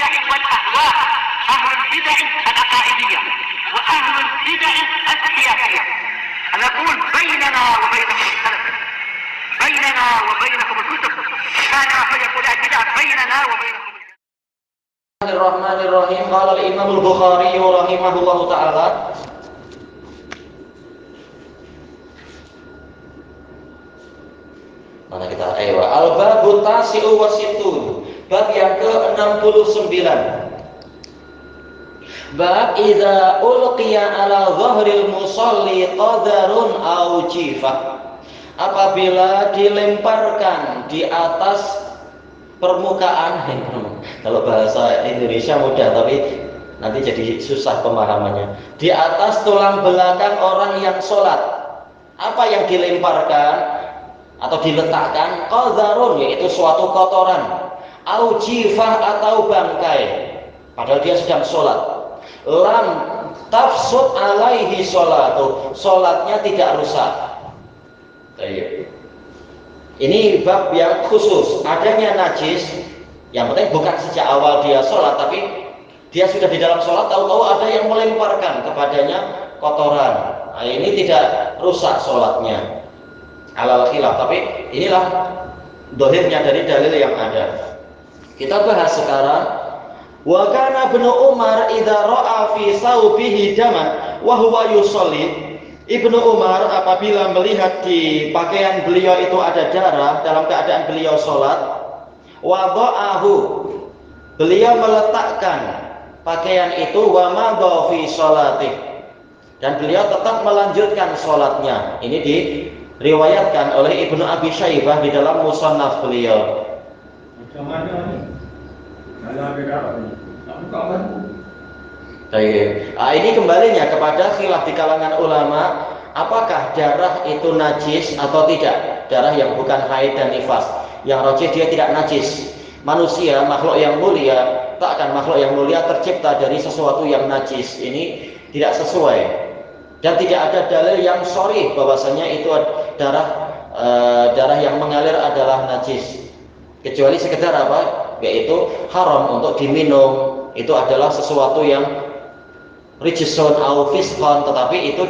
البدع والأهواء، أهل البدع العقائدية وأهل البدع السياسية. نقول بيننا وبينكم السلف، بيننا وبينكم الكتب، كان فيقول البدع بيننا وبينكم. Bismillahirrahmanirrahim. Qala al-Imam al-Bukhari rahimahullahu taala. Mana kita? Al-babu tasi'u wa sittun. Bab yang ke-69. Bab idza ulqiya ala dhahril musalli qadarun aw jifah. Apabila dilemparkan di atas permukaan, kalau bahasa Indonesia mudah tapi nanti jadi susah pemahamannya. Di atas tulang belakang orang yang sholat, apa yang dilemparkan atau diletakkan? Qadarun, yaitu suatu kotoran, au jifah atau bangkai, padahal dia sedang sholat. Lam tafsud alaihi sholatu, sholatnya tidak rusak. Ini bab yang khusus, adanya najis. Yang penting bukan sejak awal dia sholat, tapi dia sudah di dalam sholat, tahu-tahu ada yang melemparkan kepadanya kotoran. Nah, ini tidak rusak sholatnya. Alal khilaf, tapi inilah dohirnya dari dalil yang ada. Kita bahas sekarang. Wa kana Ibnu Umar idza ra'a fi saubihi daman wa huwa yusolli. Ibnu Umar apabila melihat di pakaian beliau itu ada darah dalam keadaan beliau sholat, wada'ahu, beliau meletakkan pakaian itu, wa madha fi sholatih, dan beliau tetap melanjutkan sholatnya. Ini diriwayatkan oleh Ibnu Abi Syaibah di dalam musannaf beliau. Ini kembalinya kepada khilaf di kalangan ulama, apakah darah itu najis atau tidak. Darah yang bukan haid dan nifas, yang rajih dia tidak najis. Manusia, makhluk yang mulia, takkan makhluk yang mulia tercipta dari sesuatu yang najis. Ini tidak sesuai, dan tidak ada dalil yang sharih bahwasanya itu darah yang mengalir adalah najis, kecuali sekedar apa, yaitu haram untuk diminum. Itu adalah sesuatu yang rijsun au fisqan, tetapi itu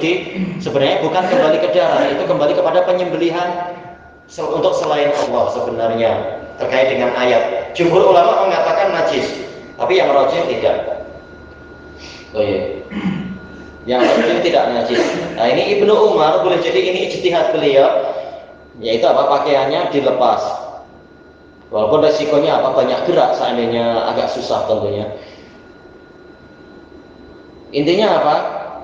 sebenarnya bukan kembali ke darah, itu kembali kepada penyembelihan untuk selain Allah sebenarnya, terkait dengan ayat. Jumhur ulama mengatakan najis, tapi yang rajih tidak. Yang rajih tidak najis. Nah, ini Ibnu Umar, boleh jadi ini ijtihad beliau, yaitu apa, pakaiannya dilepas. Walaupun resikonya apa, banyak gerak, seandainya agak susah tentunya. Intinya apa?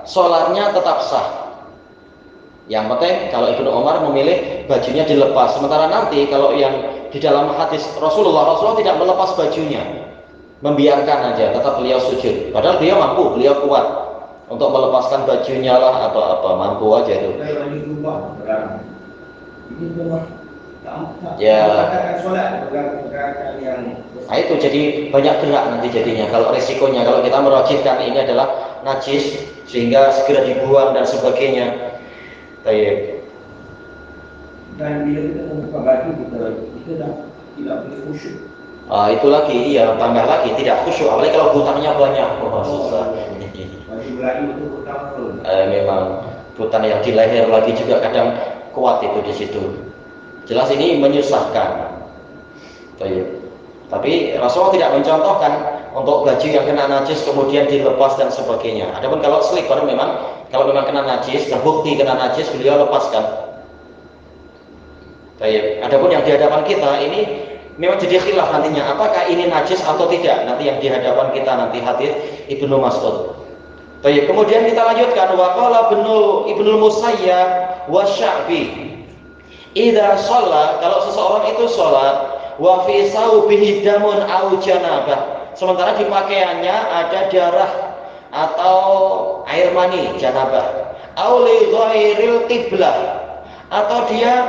Sholatnya tetap sah. Yang penting kalau Ibnu Umar memilih bajunya dilepas. Sementara nanti kalau yang di dalam hadis Rasulullah tidak melepas bajunya, membiarkan aja, tetap beliau sujud. Padahal beliau mampu, beliau kuat untuk melepaskan bajunya lah atau apa, mampu aja itu. Ya. Nah itu jadi banyak gerak nanti jadinya. Kalau resikonya, kalau kita merajihkan ini adalah najis sehingga segera dibuang dan sebagainya. Baik. Dan bila kita membuka baju kita dah tidak boleh khusyuk. Itu lagi, iya, tambah lagi tidak khusyuk. Apalagi kalau butannya banyak, susah. Baju Melayu itu butan pun. Memang butan yang di leher lagi juga kadang kuat itu di situ. Jelas ini menyusahkan. Baik. Tapi Rasulullah tidak mencontohkan untuk baju yang kena najis kemudian dilepas dan sebagainya. Adapun kalau slipper kalau memang kena najis, terbukti kena najis, beliau lepaskan. Baik. Adapun yang di hadapan kita ini memang jadi khilaf nantinya, apakah ini najis atau tidak. Nanti yang di hadapan kita nanti hadis Ibnu Mas'ud. Baik. Kemudian kita lanjutkan, wa qala Ibnu Musayyab wa Sya'bi. Idza shalla, kalau seseorang itu sholat, wa fi saubihi damun au janabah, sementara di pakaiannya ada darah atau air mani, janabah, au li ghairil qiblah, atau dia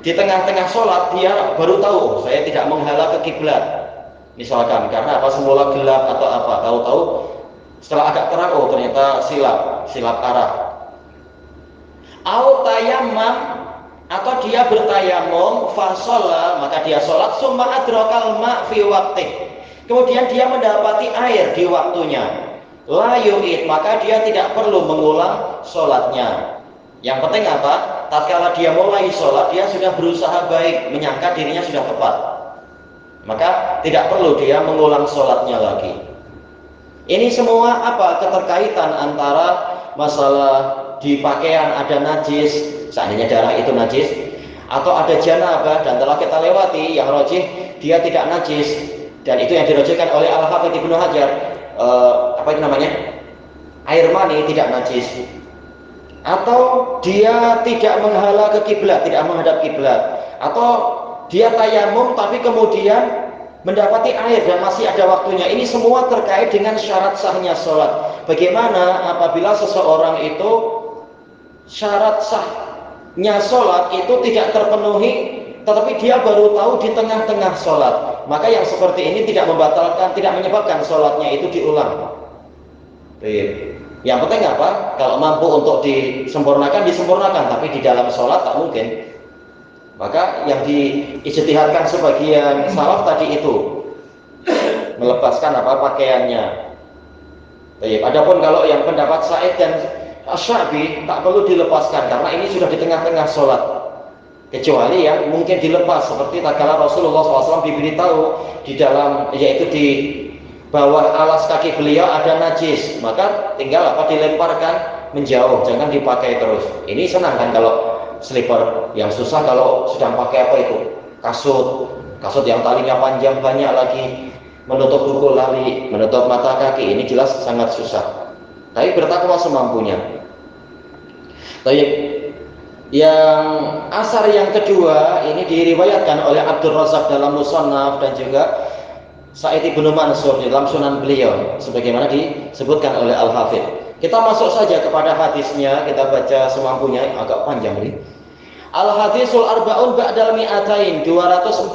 di tengah-tengah sholat dia baru tahu, saya tidak menghadap ke kiblat, misalkan karena apa, semula gelap atau apa, tahu-tahu setelah agak terang, ternyata silap arah. Au tayammam, atau dia bertayamum, fa sholat, maka dia sholat, summa adrakal ma' fi waqtih, kemudian dia mendapati air di waktunya, la yu'id, maka dia tidak perlu mengulang sholatnya. Yang penting apa? Tatkala dia mulai sholat, dia sudah berusaha baik, menyangka dirinya sudah tepat, maka tidak perlu dia mengulang sholatnya lagi. Ini semua apa? Keterkaitan antara masalah di pakaian ada najis, seandainya darah itu najis, atau ada janabah, dan telah kita lewati yang rajih dia tidak najis, dan itu yang dirajihkan oleh Al-Hafidz Ibnu Hajar, apa itu namanya, air mani tidak najis. Atau dia tidak menghala ke kiblat, tidak menghadap kiblat, atau dia tayamum tapi kemudian mendapati air dan masih ada waktunya. Ini semua terkait dengan syarat sahnya sholat. Bagaimana apabila seseorang itu syarat sahnya sholat itu tidak terpenuhi, tetapi dia baru tahu di tengah-tengah sholat, maka yang seperti ini tidak membatalkan, tidak menyebabkan sholatnya itu diulang. Yang penting apa? Kalau mampu untuk disempurnakan, disempurnakan, tapi di dalam sholat tak mungkin. Maka yang diijtihadkan sebagian salaf tadi itu melepaskan apa pakaiannya. Adapun kalau yang pendapat Sa'id dan Asy-Sya'bi tak perlu dilepaskan karena ini sudah di tengah-tengah sholat. Kecuali yang mungkin dilepas seperti tatkala Rasulullah SAW diberitahu di dalam, yaitu di bawah alas kaki beliau ada najis, maka tinggal apa dilemparkan menjauh, jangan dipakai terus. Ini senang kan kalau slipper, yang susah kalau sedang pakai apa itu kasut yang talinya panjang banyak lagi, menutup kuku lali, menutup mata kaki, ini jelas sangat susah. Tapi bertakwa semampunya. Baik, yang asar yang kedua ini diriwayatkan oleh Abdul Razak dalam Musannaf dan juga Sa'id Ibnu Mansur di dalam Sunan beliau, sebagaimana disebutkan oleh Al-Hafidz. Kita masuk saja kepada hadisnya, kita baca semampunya, agak panjang ini. Al-Hadisul Arba'un Ba'dal Mi'atain, 240.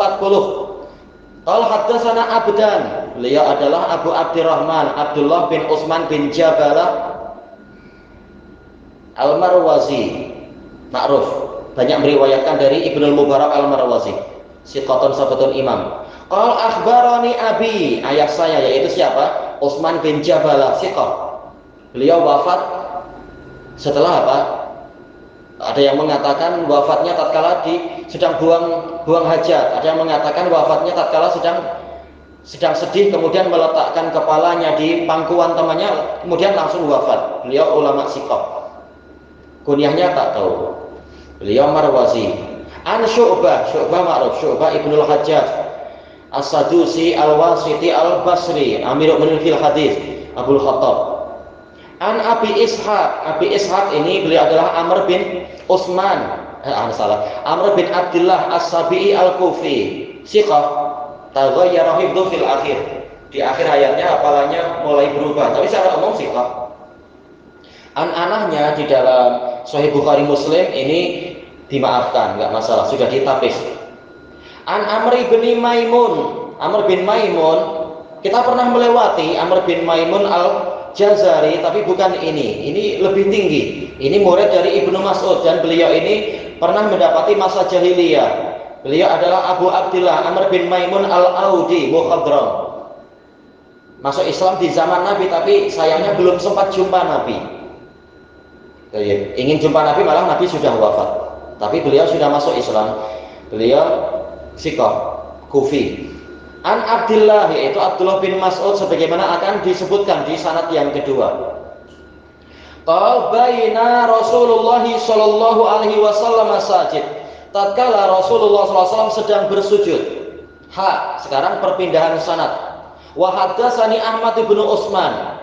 Qala haddatsana Abdan, beliau adalah Abu Abdurrahman Abdullah bin Utsman bin Jabalah Al-Marwazi, ma'ruf, banyak meriwayatkan dari Ibnu Mubarak Al-Marwazi, siqatun sabtun imam. Qal akhbarani abi, ayah saya yaitu siapa? Utsman bin Jabalah, siqah. Beliau wafat setelah apa? Ada yang mengatakan wafatnya tatkala sedang buang hajat, ada yang mengatakan wafatnya tatkala sedang sedih kemudian meletakkan kepalanya di pangkuan temannya kemudian langsung wafat. Beliau ulama siqah. Kunyahnya tak tahu. Beliau Marwazi. An Syu'bah ma'ruf, Syu'bah Ibnul Hajjaj As-Sadusi Al-Wasiti Al-Basri, Amirul Mu'minin fil Hadis, Abul Khattab. An Abi Ishaq ini beliau adalah Amr bin Utsman, Amr bin Abdullah As-Sabi'i Al-Kufi, siqah, taghayyara hifdhu fil akhir. Di akhir hayatnya hafalannya mulai berubah, tapi secara umum siqah. Anahnya di dalam Sahih Bukhari Muslim ini dimaafkan, enggak masalah, sudah ditapis. An Amr bin Maimun, kita pernah melewati Amr bin Maimun Al-Jazari, tapi bukan ini lebih tinggi. Ini murid dari Ibnu Mas'ud dan beliau ini pernah mendapati masa jahiliyah. Beliau adalah Abu Abdullah Amr bin Maimun Al-Audi Mukhadram. Masuk Islam di zaman Nabi, tapi sayangnya belum sempat jumpa Nabi. Ingin jumpa Nabi malah Nabi sudah wafat, tapi beliau sudah masuk Islam. Beliau siqah, Kufi. An Abdullah, yaitu Abdullah bin Mas'ud, sebagaimana akan disebutkan di sanad yang kedua. Qal baina Rasulullah sallallahu alaihi wasallam sajid. Tatkala Rasulullah SAW sedang bersujud. Sekarang perpindahan sanad. Wa haddatsani Ahmad bin Utsman.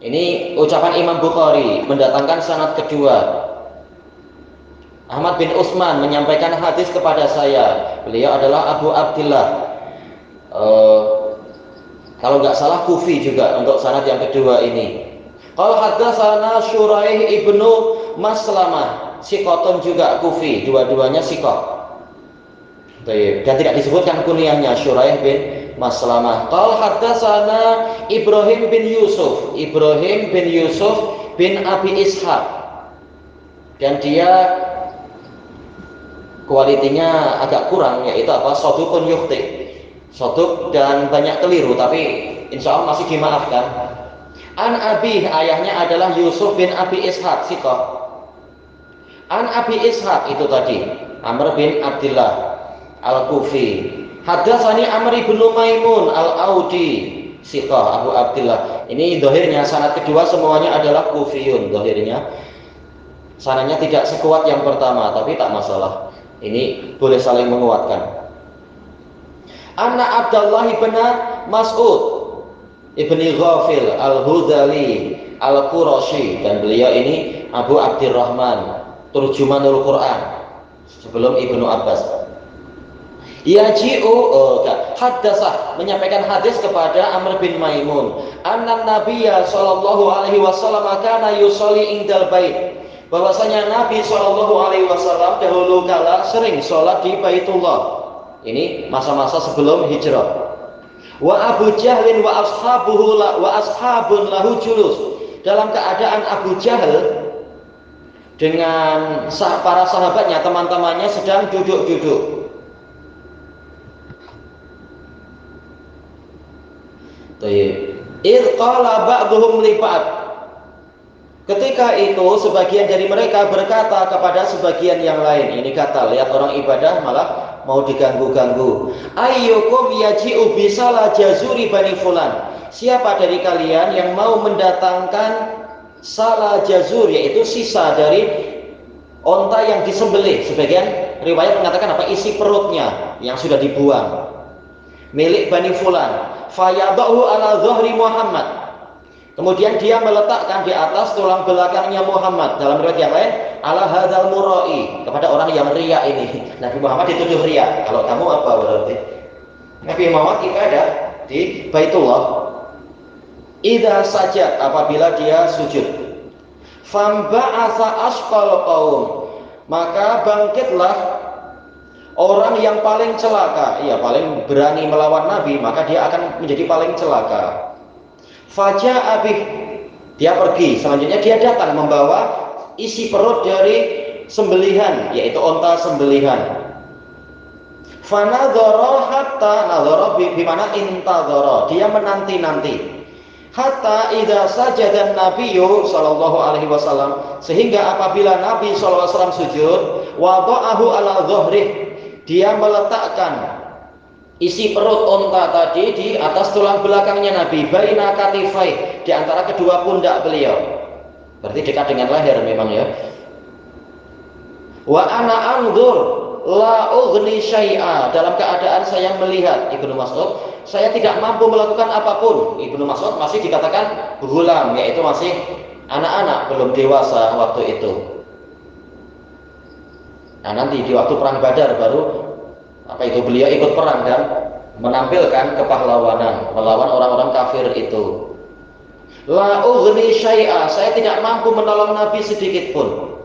Ini ucapan Imam Bukhari mendatangkan sanad kedua. Ahmad bin Utsman menyampaikan hadis kepada saya. Beliau adalah Abu Abdullah. Kalau nggak salah Kufi juga untuk sanad yang kedua ini. Qala haddatsana Syuraih ibnu Maslamah, siqatun juga Kufi, dua-duanya siqah. Dan tidak disebutkan kunyahnya Syuraih bin Maslamah. Qala haddatsana Ibrahim bin Yusuf bin Abi Ishaq. Dan dia kualitinya agak kurang, yaitu apa? Saduqun yukhti. soduk dan banyak keliru, tapi insya Allah masih dimaafkan. An Abi, ayahnya adalah Yusuf bin Abi Ishaq Siqah. An Abi Ishaq itu tadi Amr bin Abdillah Al-Kufi. Hadatsani Amr bin Maimun Al-Audi Siqah Abu Abdillah. Ini dohirnya, sanad kedua semuanya adalah Kufiyun. Dohirnya sanadnya tidak sekuat yang pertama, tapi tak masalah. Ini boleh saling menguatkan. Anna Abdullah bin Mas'ud ibni Ghafil Al-Hudali Al-Qurashi, dan beliau ini Abu Abdurrahman Turjumanul Quran sebelum Ibnu Abbas. Yaji'u haddasah, menyampaikan hadis kepada Amr bin Maimun, anna Nabiyya sallallahu alaihi wasallam kana yusolli indal bait, bahwasanya Nabi sallallahu alaihi wasallam dahulu kala sering sholat di Baitullah. Ini masa-masa sebelum hijrah. Wa Abu Jahlin wa ashabun lahu julus, dalam keadaan Abu Jahal dengan para sahabatnya, teman-temannya sedang duduk-duduk. Idh qala ba'duhum li ba'd, ketika itu sebagian dari mereka berkata kepada sebagian yang lain. Ini kata, lihat orang ibadah malah mau diganggu-ganggu. Ayyukum yaji'u bisalah jazuri bani fulan, siapa dari kalian yang mau mendatangkan salah jazur, yaitu sisa dari onta yang disembelih. Sebagian riwayat mengatakan apa, isi perutnya yang sudah dibuang, milik bani fulan. Fayadahu ala dhahri Muhammad, kemudian dia meletakkan di atas tulang belakangnya Muhammad. Dalam riwayat yang lain, ala hadzal murai, kepada orang yang riya ini. Nabi Muhammad dituduh riya. Kalau kamu apa berarti? Nabi Muhammad ibadah di Baitullah. Idza sajad, apabila dia sujud. Famba'atsa asqal qaum, maka bangkitlah orang yang paling celaka, paling berani melawan Nabi, maka dia akan menjadi paling celaka. Faja'a bih, dia pergi, selanjutnya dia datang membawa isi perut dari sembelihan, yaitu onta sembelihan. Fanadhara hatta nadhara bimana intadhara, dia menanti-nanti. Hatta idza sajada Nabiyyu sallallahu alaihi wasallam, sehingga apabila Nabi sallallahu alaihi wasallam sujud, wada'ahu ala dhahrih, dia meletakkan isi perut onta tadi di atas tulang belakangnya Nabi, baina katifai, di antara kedua pundak beliau. Berarti dekat dengan leher memang ya. Wa ana anzur la ughni syai'a, dalam keadaan saya melihat Ibnu Mas'ud, saya tidak mampu melakukan apapun. Ibnu Mas'ud masih dikatakan ghulam, yaitu masih anak-anak, belum dewasa waktu itu. Nah, nanti di waktu perang Badar baru beliau ikut perang dan menampilkan kepahlawanan melawan orang-orang kafir itu. La ughni syai'a, saya tidak mampu menolong Nabi sedikit pun.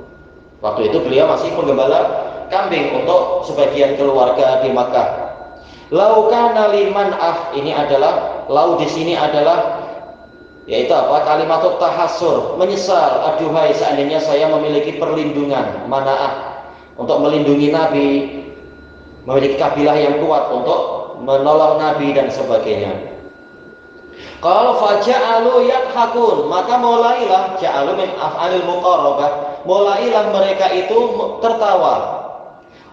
Waktu itu beliau masih penggembala kambing untuk sebagian keluarga di Makkah. Lau kana liman ini adalah lau di sini adalah yaitu apa? Kalimatut tahassur, menyesal. Aduhai, seandainya saya memiliki perlindungan, manaah, untuk melindungi Nabi, memiliki kabilah yang kuat untuk menolong Nabi dan sebagainya. Kalau faja'alu yathakun, maka mulailah, ja'alu min af'alil muqarrabah, mulailah mereka itu tertawa.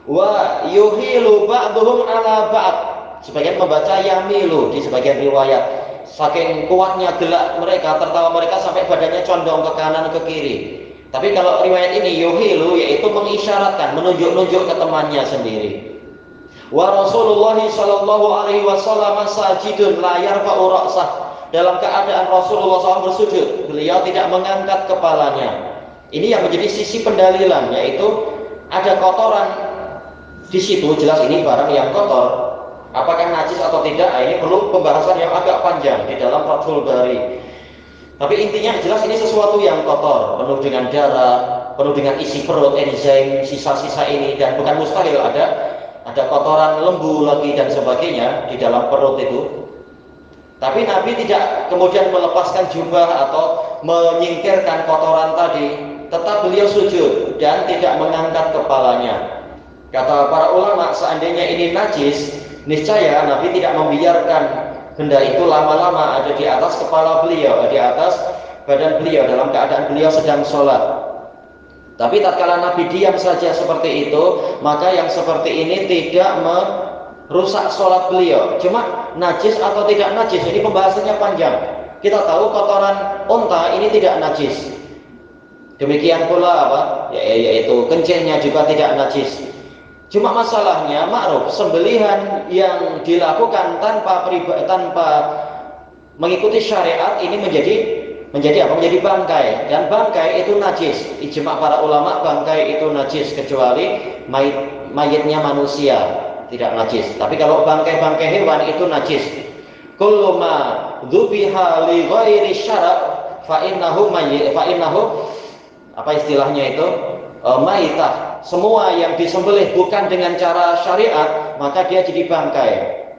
Wa yuhilu ba'duhum ala ba'd, sebagian membaca yamilu di sebagian riwayat. Saking kuatnya gelak mereka, tertawa mereka sampai badannya condong ke kanan ke kiri. Tapi kalau riwayat ini yuhilu, yaitu mengisyaratkan, menunjuk-nunjuk ke temannya sendiri. Wa Rasulullah sallallahu alaihi wasallam sajidun la yarfa'u ra'sah, dalam keadaan Rasulullah SAW bersujud, beliau tidak mengangkat kepalanya. Ini yang menjadi sisi pendalilan, yaitu ada kotoran di situ, jelas ini barang yang kotor. Apakah najis atau tidak? Ini perlu pembahasan yang agak panjang di dalam Fathul Bari. Tapi intinya jelas ini sesuatu yang kotor, penuh dengan darah, penuh dengan isi perut, enzim, sisa-sisa ini, dan bukan mustahil ada kotoran lembu lagi dan sebagainya di dalam perut itu. Tapi Nabi tidak kemudian melepaskan jubah atau menyingkirkan kotoran tadi, tetap beliau sujud dan tidak mengangkat kepalanya. Kata para ulama, seandainya ini najis, Niscaya Nabi tidak membiarkan benda itu lama-lama ada di atas kepala beliau, di atas badan beliau dalam keadaan beliau sedang sholat. Tapi tatkala Nabi diam saja seperti itu, maka yang seperti ini tidak merusak sholat beliau. Cuma najis atau tidak najis, ini pembahasannya panjang. Kita tahu kotoran unta ini tidak najis. Demikian pula apa? Yaitu kencingnya juga tidak najis. Cuma masalahnya ma'ruf, sembelihan yang dilakukan tanpa mengikuti syariat ini menjadi apa? Menjadi bangkai, dan bangkai itu najis. Ijma' para ulama, bangkai itu najis kecuali mayitnya manusia tidak najis. Tapi kalau bangkai-bangkai hewan itu najis. Kullu ma dzubiha li ghairi syara' fa innahu apa istilahnya itu? Maitah. Semua yang disembelih bukan dengan cara syariat, maka dia jadi bangkai.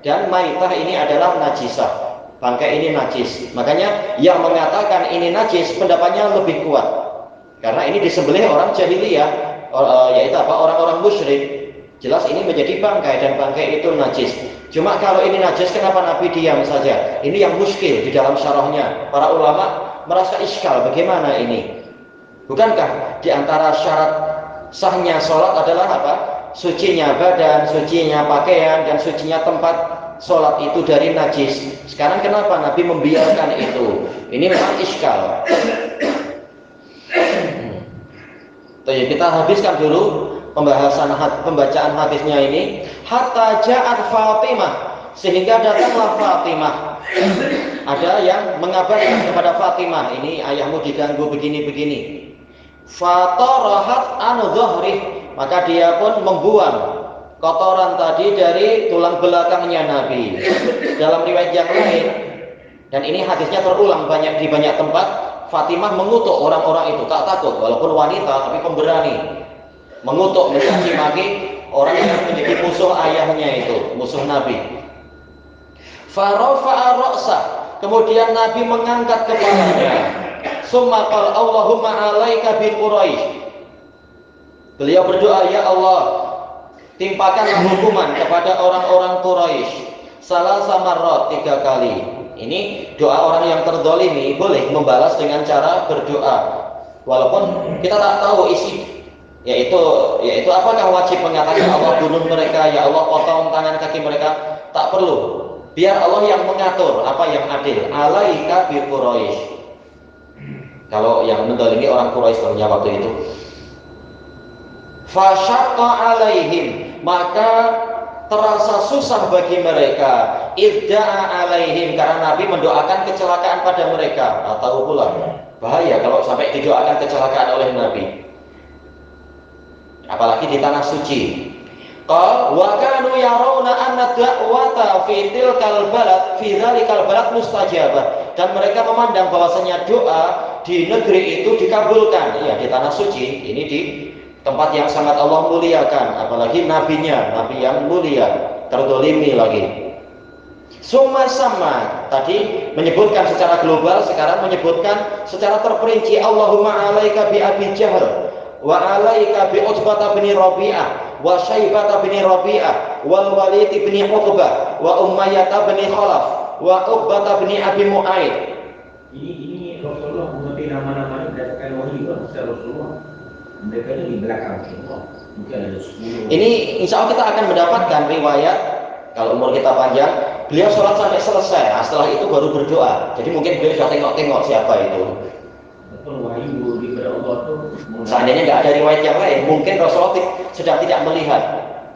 Dan maitah ini adalah najisah. Bangkai ini najis. Makanya yang mengatakan ini najis pendapatnya lebih kuat. Karena ini disembelih orang jahiliyah, yaitu apa? Orang-orang musyrik. Jelas ini menjadi bangkai dan bangkai itu najis. Cuma kalau ini najis, kenapa Nabi diam saja? Ini yang muskil di dalam syarahnya. Para ulama merasa iskal, bagaimana ini? Bukankah di antara syarat sahnya sholat adalah apa? Sucinya badan, sucinya pakaian, dan sucinya tempat sholat itu dari najis. Sekarang kenapa Nabi membiarkan itu? Ini memang iskal. Kita habiskan dulu pembacaan hadisnya ini. Hatta ja'at Fatimah, sehingga datanglah Fatimah. Ada yang mengabarkan kepada Fatimah, ini ayahmu diganggu begini-begini. Fatarahat an dhuhrih, maka dia pun membuang kotoran tadi dari tulang belakangnya Nabi. Dalam riwayat yang lain, dan ini hadisnya terulang di banyak tempat, Fatimah mengutuk orang-orang itu, tak takut walaupun wanita tapi pemberani, mengutuk, mencaci maki orang yang menjadi musuh ayahnya itu, musuh Nabi. Farafa'a ra'sah, kemudian Nabi mengangkat kepalanya. Summa qala Allahumma 'alaika bi Quraisy. Beliau berdoa, ya Allah, timpakanlah hukuman kepada orang-orang Quraisy. Salasa marrat, 3 kali. Ini doa orang yang terzalimi boleh membalas dengan cara berdoa. Walaupun kita tak tahu isi, yaitu apakah wajib mengatakan Allah bunuh mereka, ya Allah potong tangan kaki mereka, tak perlu. Biar Allah yang mengatur apa yang adil. 'Alaika bi Quraisy. Kalau yang mendolimi orang Quraisy waktu itu. Fasyaqqa alaihim, maka terasa susah bagi mereka. Idda'a alaihim, karena Nabi mendoakan kecelakaan pada mereka. Tahu pula bahaya kalau sampai didoakan kecelakaan oleh Nabi, apalagi di tanah suci. Qal wa kanu yarawna anna da'wata fi tilkal balad fi dzalikal balad mustajabah, dan mereka memandang bahwasanya doa di negeri itu dikabulkan. Ya, di tanah suci ini, di tempat yang sangat Allah muliakan, apalagi nabinya, nabi yang mulia, terzalimi lagi. Summa sama tadi menyebutkan secara global, sekarang menyebutkan secara terperinci. Allahumma 'alaika bi Abi Jahal wa 'alaika bi Utbah bin Rabi'ah wa Syaibah bin Rabi'ah wal Walid bin Uqbah wa Umayyah bin Khalaf wa Uqbah bin Abi Mu'aid. Ini Rasulullah mengerti nama-nama berdasarkan wahyu kepada Rasulullah. Mereka ini di belakang Rasulullah. Mungkin ada 10. Ini insya Allah kita akan mendapatkan riwayat, kalau umur kita panjang, beliau sholat sampai selesai. Nah, setelah itu baru berdoa. Jadi mungkin beliau sudah tengok-tengok siapa itu. Wahyu daripada Allah itu. Seandainya nggak ada riwayat yang lain, mungkin Rasulullah sedang tidak melihat.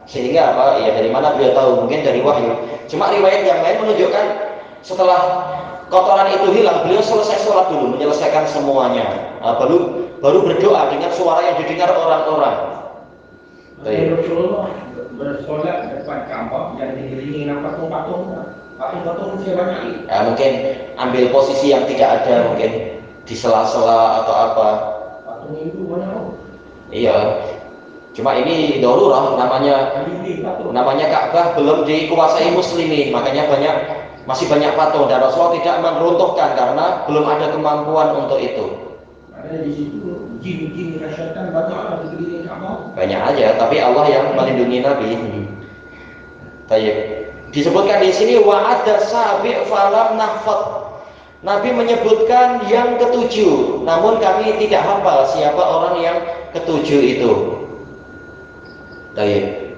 Sehingga apa? Ya dari mana beliau tahu? Mungkin dari wahyu. Cuma riwayat yang lain menunjukkan setelah kotoran itu hilang, beliau selesai sholat dulu, menyelesaikan semuanya. Baru berdoa dengan suara yang didengar orang-orang. Rasulullah bersolat depan Ka'bah yang dikelilingi dengan patung-patung masih banyak. Ya, mungkin ambil posisi yang tidak ada, mungkin di sela-sela atau apa. Patung itu banyak. Iya. Cuma ini darurah, namanya Ka'bah belum dikuasai muslimin, makanya masih banyak patung, dan Rasulullah tidak meruntuhkan karena belum ada kemampuan untuk itu. Ada di situ jin-jin syaitan banyak di sekeliling Ka'bah. Banyak aja, tapi Allah yang melindungi Nabi. Baik. Disebutkan di sini wa'ada sabi' falam nahfad. Nabi menyebutkan yang ketujuh, namun kami tidak hafal siapa orang yang ketujuh itu. Baik.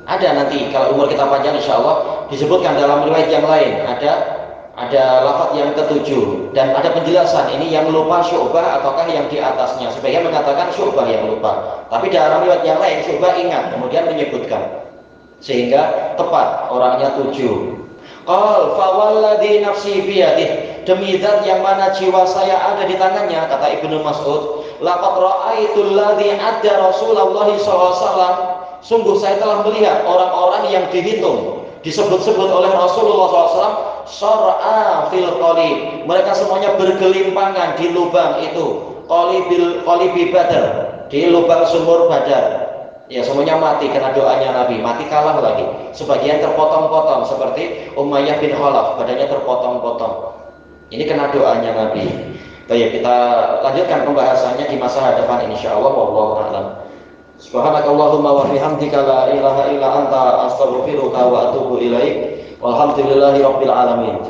Ada nanti kalau umur kita panjang insya Allah disebutkan dalam riwayat yang lain ada lafaz yang ketujuh dan ada penjelasan ini yang lupa Syu'bah ataukah yang di atasnya. Sebagian mengatakan Syu'bah yang lupa, tapi dalam riwayat yang lain Syu'bah ingat kemudian menyebutkan sehingga tepat orangnya 7. Qal fa walladzi nafsi biyadihi, demi zat yang mana jiwa saya ada di tangannya, kata Ibnu Mas'ud, laqad ra'aitul ladzi adda Rasulullah sallallahu alaihi wasallam, sungguh saya telah melihat orang-orang yang dihitung disebut-sebut oleh Rasulullah SAW syar'a fil qalib, mereka semuanya bergelimpangan di lubang itu, qalibi badar, di lubang sumur Badar. Ya, semuanya mati karena doanya Nabi, mati kalah lagi. Sebagian terpotong-potong seperti Umayyah bin Khalaf, badannya terpotong-potong. Ini kena doanya Nabi. Baik, kita lanjutkan pembahasannya di masa hadapan insyaallah. Wallahu a'lam. Subhanakallahumma wa bihamdika la ilaha illa anta astaghfiruka wa atubu ilaik. Walhamdulillahirabbil alamin.